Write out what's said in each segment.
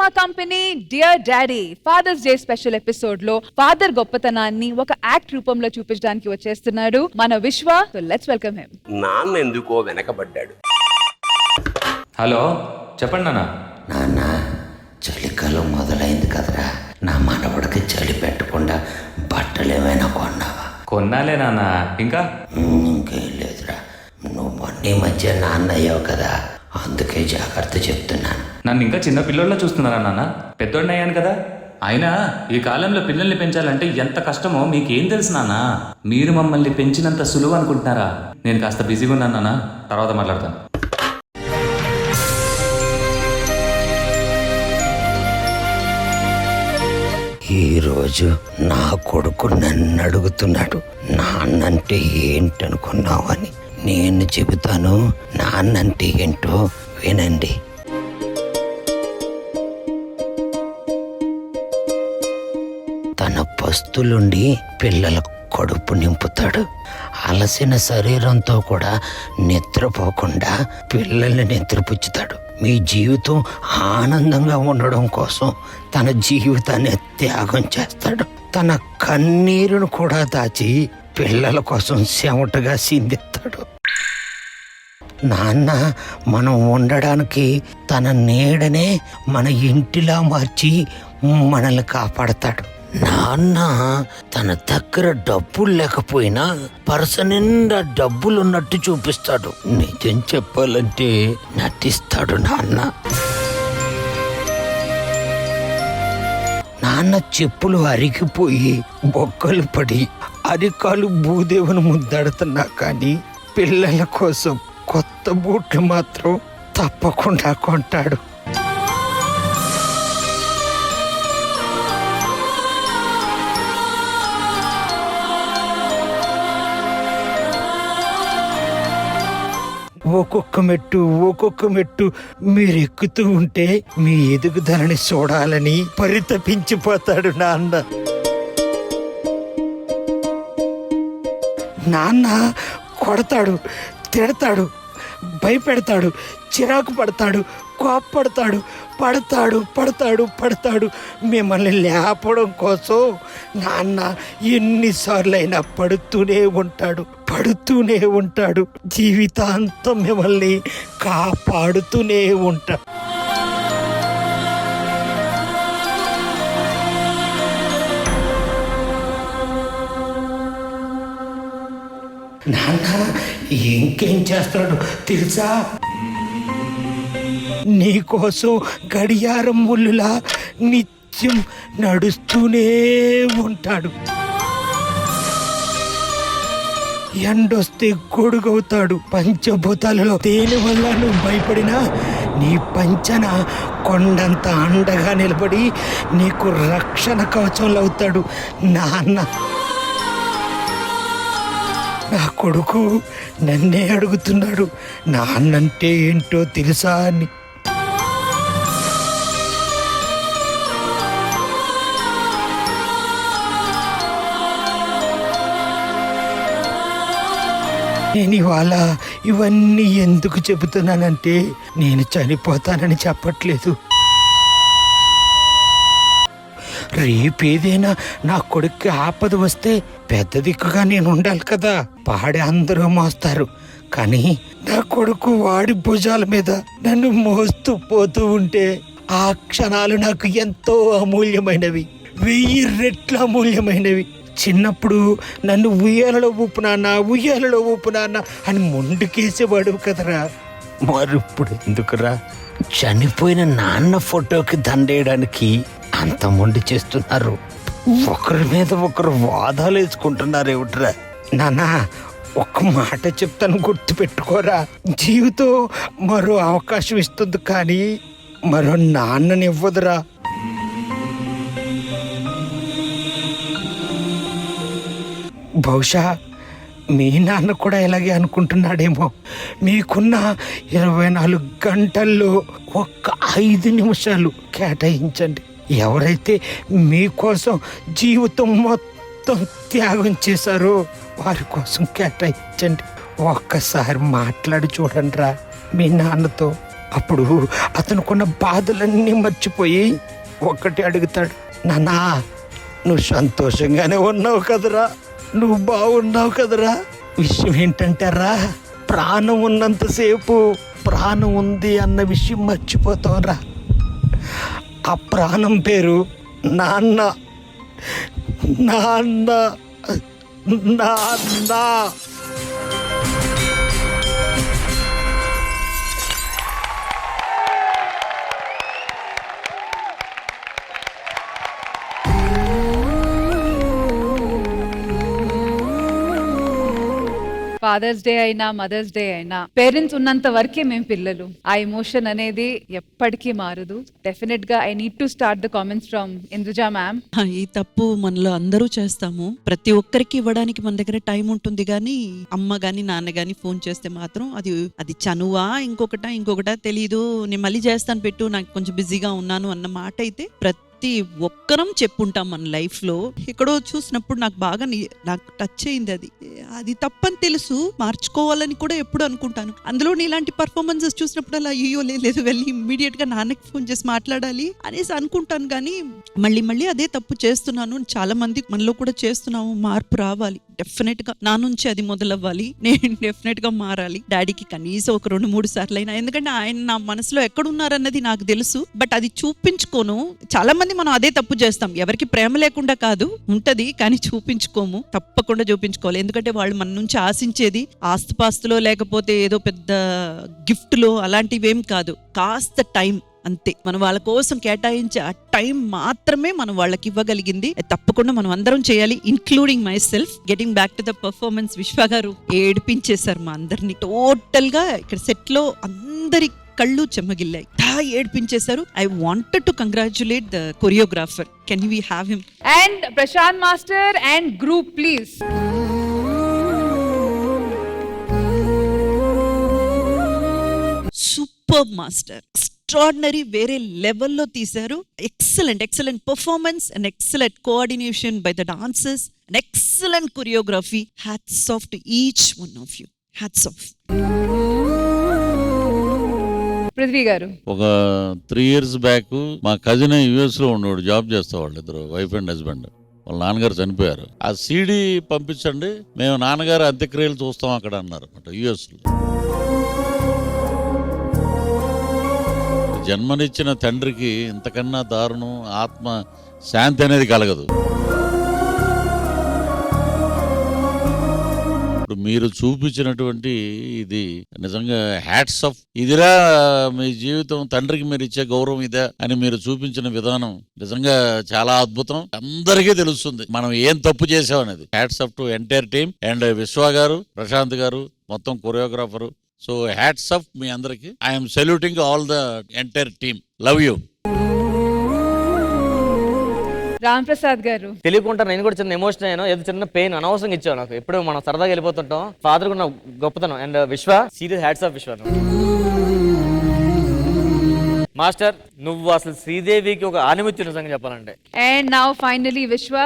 మా company dear daddy father's day special episode లో father గొప్పతనాన్ని ఒక యాక్ట్ రూపంలో చూపించడానికి వచ్చేస్తున్నాడు మన Vishwa. So let's welcome him. నాన్న ఎందుకో వెనకబడ్డాడు. హలో, చెప్పండి నాన్న. నాన్న, చలికాలం మొదలైంది కదరా, నా మనవడికి చలి పెట్టకుండా బట్టలు ఏమైనా కొన్నావా? కొన్నాలే నాన్న. ఇంకా ఇంకేం లేదురా, నువ్వు మొన్న మధ్య నాన్న అయ్యావు కదా, అందుకే జాగ్రత్త చెప్తున్నాను. నన్ను ఇంకా చిన్న పిల్లోళ్ళ చూస్తున్నారా నాన్న? పెద్దోడిని అయ్యాను కదా. అయినా ఈ కాలంలో పిల్లల్ని పెంచాలంటే ఎంత కష్టమో మీకేం తెలుసు నాన్న? మీరు మమ్మల్ని పెంచినంత సులువు అనుకుంటున్నారా? నేను కాస్త బిజీగా ఉన్నాను నాన్న, తర్వాత మాట్లాడతాను. ఈరోజు నా కొడుకు నన్ను అడుగుతున్నాడు, నాన్నంటే ఏంటనుకున్నావని. నేను చెబుతాను, నాన్నంటే ఏంటో వినండి. తన పస్తులుండి పిల్లల కడుపు నింపుతాడు. అలసిన శరీరంతో కూడా నిద్రపోకుండా పిల్లల్ని నిద్రపుచ్చుతాడు. మీ జీవితం ఆనందంగా ఉండడం కోసం తన జీవితాన్ని త్యాగం చేస్తాడు. తన కన్నీరును కూడా దాచి పిల్లల కోసం చెమటగా సిందిస్తాడు. నాన్న మనం ఉండడానికి తన నీడనే మన ఇంటిలా మార్చి మనల్ని కాపాడతాడు. నాన్న తన దగ్గర డబ్బులు లేకపోయినా పర్స నిండా డబ్బులున్నట్టు చూపిస్తాడు. నిజం చెప్పాలంటే నటిస్తాడు నాన్న. నాన్న చెప్పులు అరిగిపోయి బొక్కలు పడి అరికాలు భూదేవుని ముద్దాడుతున్నా కానీ పిల్లల కోసం కొత్త బూట్లు మాత్రం తప్పకుండా కొంటాడు. ఒక్కొక్క మెట్టు మీరు ఎక్కుతూ ఉంటే మీ ఎదుగుదలని చూడాలని పరితపించిపోతాడు నాన్న. నాన్న కొడతాడు, తిడతాడు, భయపెడతాడు, చిరాకు పడతాడు, కోప్పడతాడు, పడతాడు. మిమ్మల్ని లేపడం కోసం నాన్న ఎన్నిసార్లైనా పడుతూనే ఉంటాడు. జీవితాంతం మిమ్మల్ని కాపాడుతూనే ఉంటాడు. నాన్న ఇంకేం చేస్తాడు తెలుసా? నీకోసం గడియారం ముళ్ళులా నిత్యం నడుస్తూనే ఉంటాడు. ఎండొస్తే గొడుగవుతాడు. పంచభూతాలలో దేని వల్ల నువ్వు భయపడినా నీ పంచన కొండంత అండగా నిలబడి నీకు రక్షణ కవచంలో అవుతాడు నాన్న. నా కొడుకు నన్నే అడుగుతున్నాడు, నాన్నంటే ఏంటో తెలుసా అని. నేను ఇవాళ ఇవన్నీ ఎందుకు చెబుతున్నానంటే నేను చనిపోతానని చెప్పట్లేదు. రేపేదైనా నా కొడుక్కి ఆపద వస్తే పెద్ద దిక్కుగా నేను ఉండాలి కదా. పాడి అందరూ మోస్తారు, కానీ నా కొడుకు వాడి భుజాల మీద నన్ను మోస్తూ పోతూ ఉంటే ఆ క్షణాలు నాకు ఎంతో అమూల్యమైనవి, 1000 రెట్ల అమూల్యమైనవి. చిన్నప్పుడు నన్ను ఉయ్యాలలో ఊపునాన్న అని ముందుకేసేవాడు కదరా, మరిప్పుడు ఎందుకురా? చనిపోయిన నాన్న ఫోటోకి దండేయడానికి అంత మొండి చేస్తున్నారు. ఒకరి మీద ఒకరు వాదాలు వేసుకుంటున్నారు ఏమిట్రా? నాన్న ఒక్క మాట చెప్తాను, గుర్తుపెట్టుకోరా. జీవితం మరో అవకాశం ఇస్తుంది కానీ మరో నాన్నని ఇవ్వదురా. బహుశా మీ నాన్న కూడా ఇలాగే అనుకుంటున్నాడేమో. మీకున్న 24 గంటల్లో ఒక్క 5 నిమిషాలు కేటాయించండి. ఎవరైతే మీకోసం జీవితం మొత్తం త్యాగం చేశారో వారి కోసం కేటాయించండి. ఒక్కసారి మాట్లాడి చూడండి రా మీ నాన్నతో. అప్పుడు అతనుకున్న బాధలన్నీ మర్చిపోయి ఒక్కటి అడుగుతాడు, నాన్నా నువ్వు సంతోషంగానే ఉన్నావు కదరా, నువ్వు బాగున్నావు కదరా. విషయం ఏంటంటారా, ప్రాణం ఉన్నంతసేపు ప్రాణం ఉంది అన్న విషయం మర్చిపోతావురా. ఆ ప్రాణం పేరు నాన్న. నాన్న నాన్న. ఫాదర్స్ డే అయినా మదర్స్ డే అయినా పేరెంట్స్ ఉన్నంత వరకే మేము పిల్లలు. ఆ ఎమోషన్ అనేది ఎప్పటికీ మారదు. డెఫినెట్ గా I need to start the comments from Induja ma'am. ఈ తప్పు మనలో అందరూ చేస్తాము. ప్రతి ఒక్కరికి ఇవ్వడానికి మన దగ్గర టైం ఉంటుంది, కానీ అమ్మ గాని నాన్న గాని ఫోన్ చేస్తే మాత్రం అది చనువా ఇంకొకటా తెలీదు, నేను మళ్ళీ చేస్తాను పెట్టు, నాకు కొంచెం బిజీగా ఉన్నాను అన్న మాట అయితే ప్రతి ఒక్కరం చెప్పుంటాం మన లైఫ్ లో. ఎక్కడో చూసినప్పుడు నాకు టచ్ అయింది. అది తప్పని తెలుసు, మార్చుకోవాలని కూడా ఎప్పుడు అనుకుంటాను. అందులో ఇలాంటి పర్ఫార్మెన్సెస్ చూసినప్పుడు అలా అయ్యో లేదు వెళ్ళి ఇమ్మీడియట్ గా నాన్నకి ఫోన్ చేసి మాట్లాడాలి అనేసి అనుకుంటాను. కానీ మళ్ళీ అదే తప్పు చేస్తున్నాను. చాలా మంది మనలో కూడా చేస్తున్నాము. మార్పు రావాలి డెఫినెట్ గా. నా నుంచి అది మొదలవ్వాలి. నేను డెఫినెట్ గా మారాలి. డాడీకి కనీసం ఒక 2-3 సార్లు అయినా, ఎందుకంటే ఆయన నా మనసులో ఎక్కడున్నారన్నది నాకు తెలుసు. బట్ అది చూపించుకోను. చాలా మంది మనం అదే తప్పు చేస్తాం. ఎవరికి ప్రేమ లేకుండా కాదు, ఉంటది, కానీ చూపించుకోము. తప్పకుండా చూపించుకోవాలి. ఎందుకంటే వాళ్ళు మన నుంచి ఆశించేది ఆస్తిపాస్తులో లేకపోతే ఏదో పెద్ద గిఫ్ట్ లో అలాంటివి ఏం కాదు. కాస్త టైం అంతే. మనం వాళ్ళ కోసం కేటాయించే ఆ టైం మాత్రమే మనం వాళ్ళకి ఇవ్వగలిగింది. తప్పకుండా మనం అందరం చేయాలి, including my self. Getting back to the performance, విశ్వ గారు ఏడిపించేశారు మా అందరినీ. టోటల్ గా ఇక్కడ సెట్ లో అందరి కళ్ళు చెమ్మగిల్లాయి, ఏడిపించేశారు. I wanted to congratulate the choreographer. Can we have him? And Prashanth master and group please. Super master, extraordinary, వేరే లెవెల్లో తీశారు. Excellent performance and excellent coordination by the dancers and excellent choreography. Hats off to each one of you. Hats off. Prithvi garu, ఒక 3 years back మా cousin US లో ఉండేవాడు, job చేసేవాళ్ళు, ఇద్దరు wife and husband. వాళ్ళ నాన్నగారు చనిపోయారు. ఆ CD పంపించండి, మేము నాన్నగారు అంత్యక్రియలు చూస్తాం అక్కడ అన్నారు అనమాట US లో. జన్మనిచ్చిన తండ్రికి ఇంతకన్నా దారుణం, ఆత్మ శాంతి అనేది కలగదు. మీరు చూపించినటువంటి ఇది నిజంగా హ్యాట్స్ ఆఫ్. ఇదిరా మీ జీవితం, తండ్రికి మీరు ఇచ్చే గౌరవం ఇదే అని మీరు చూపించిన విధానం నిజంగా చాలా అద్భుతం. అందరికీ తెలుస్తుంది మనం ఏం తప్పు చేసామనేది. Hats off to entire team and Vishwa garu, Prashanth garu, మొత్తం కొరియోగ్రాఫరు. సో హ్యాట్స్ ఆఫ్ మీ అందరికి. I'm saluting all the entire team. Love you. Ram Prasad garu, తెలియకుండా నేను కూడా చిన్న ఎమోషన్ అయ్యాను. ఏదో చిన్న పెయిన్ అనవసరంగా ఇచ్చావు నాకు. ఎప్పుడు మనం సరదాగా వెళ్ళిపోతుంటాం. ఫాదర్ కూడా గొప్పతనం. And Vishwa, serious hats off Vishwa. Master, నువ్వు అసలు శ్రీదేవికి ఒక ఆనిముత్యం నిజంగా చెప్పాలంటే. And now finally Vishwa,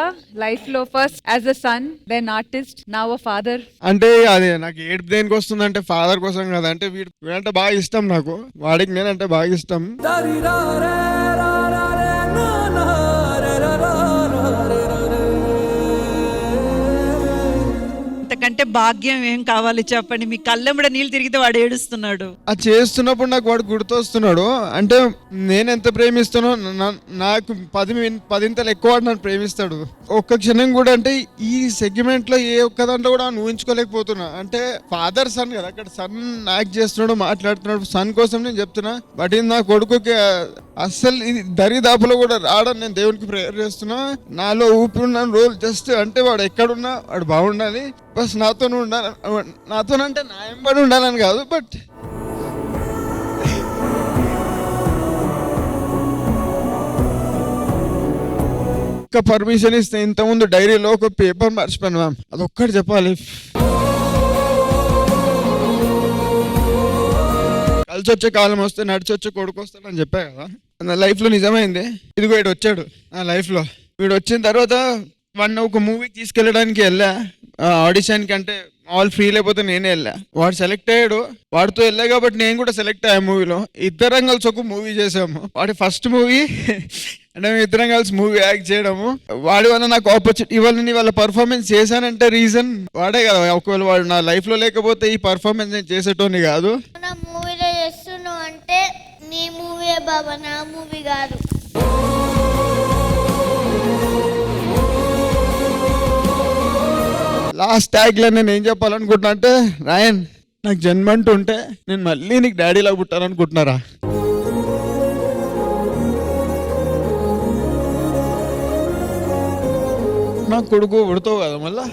life లో first as a son, then artist, now a father. అంటే అదే నాకు ఏడుపు దేనికి వస్తుందంటే ఫాదర్ కోసం కదా. అంటే వీడంటే బాగా ఇష్టం నాకు, వాడికి నేనంటే బాగా ఇష్టం. ఇంతకంటే భాగ్యం ఏం కావాలి చెప్పండి. మీ కళ్ళెంబడ నీళ్ళు తిరిగితే వాడు ఏడుస్తున్నాడు. అది చేస్తున్నప్పుడు నాకు వాడు గుర్తొస్తున్నాడు. అంటే నేను ఎంత ప్రేమిస్తానో నాకు 10 ఎక్కువ వాడు నన్ను ప్రేమిస్తాడు. ఒక్క క్షణం కూడా అంటే ఈ సెగ్మెంట్ లో ఏ ఒక్క దాంట్లో కూడా ఊహించుకోలేకపోతున్నా. అంటే ఫాదర్ సన్ కదా, అక్కడ సన్ యాక్ట్ చేస్తున్నాడు, మాట్లాడుతున్నాడు. సన్ కోసం నేను చెప్తున్నా. బట్ ఇది నా కొడుకుకి అస్సలు ఇది దరిదాపులో కూడా రావడం నేను దేవునికి ప్రేయర్ చేస్తున్నా. నాలో ఊపిరిన్న రోజు జస్ట్ అంటే వాడు ఎక్కడున్నా వాడు బాగుండాలి, బస్ నాతో ఉండాలి. నాతోనంటే నా ఎంబడి ఉండాలని కాదు, బట్ ఒక్క పర్మిషన్ ఇస్తే ఇంతకుముందు డైరీలో ఒక పేపర్ మర్చిపోయాను మ్యామ్, అదొక్కటి చెప్పాలి. కలిసి వచ్చే కాలం వస్తే నడిచి వచ్చే కొడుకు వస్తాడని చెప్పా కదా. నా లైఫ్లో నిజమైంది. ఇదిగో వీడు వచ్చాడు నా లైఫ్లో. వీడు వచ్చిన తర్వాత వాడిని ఒక మూవీకి తీసుకెళ్ళడానికి వెళ్ళా ఆడిషన్కి. అంటే వాళ్ళు ఫ్రీ లేకపోతే నేనే వెళ్ళా. వాడు సెలెక్ట్ అయ్యాడు, వాడితో వెళ్ళా కాబట్టి నేను కూడా సెలెక్ట్ అయ్యా మూవీలో. ఇద్దరం కలిసి ఒక మూవీ చేసాము. వాడి ఫస్ట్ మూవీ అంటే మేము ఇద్దరం కలిసి మూవీ యాక్ట్ చేయడము. వాడి వల్ల నాకు ఆపర్చునిటీ, ఇవాళ నేను వాళ్ళ పర్ఫార్మెన్స్ చేశానంటే రీజన్ వాడే కదా. ఒకవేళ వాడు నా లైఫ్లో లేకపోతే ఈ పర్ఫార్మెన్స్ నేను చేసేటోని కాదు. నా మూవీలో చేస్తున్నావు అంటే నీ మూవీ బాబా, నా మూవీ కాదు. లాస్ట్ ట్యాగ్లో నేను ఏం చెప్పాలనుకుంటున్నా అంటే, రాయన్ నాకు జన్మ అంటూ ఉంటే నేను మళ్ళీ నీకు డాడీలా పుట్టాలనుకుంటున్నారా? నా కొడుకు పుడతావు కదా మళ్ళా.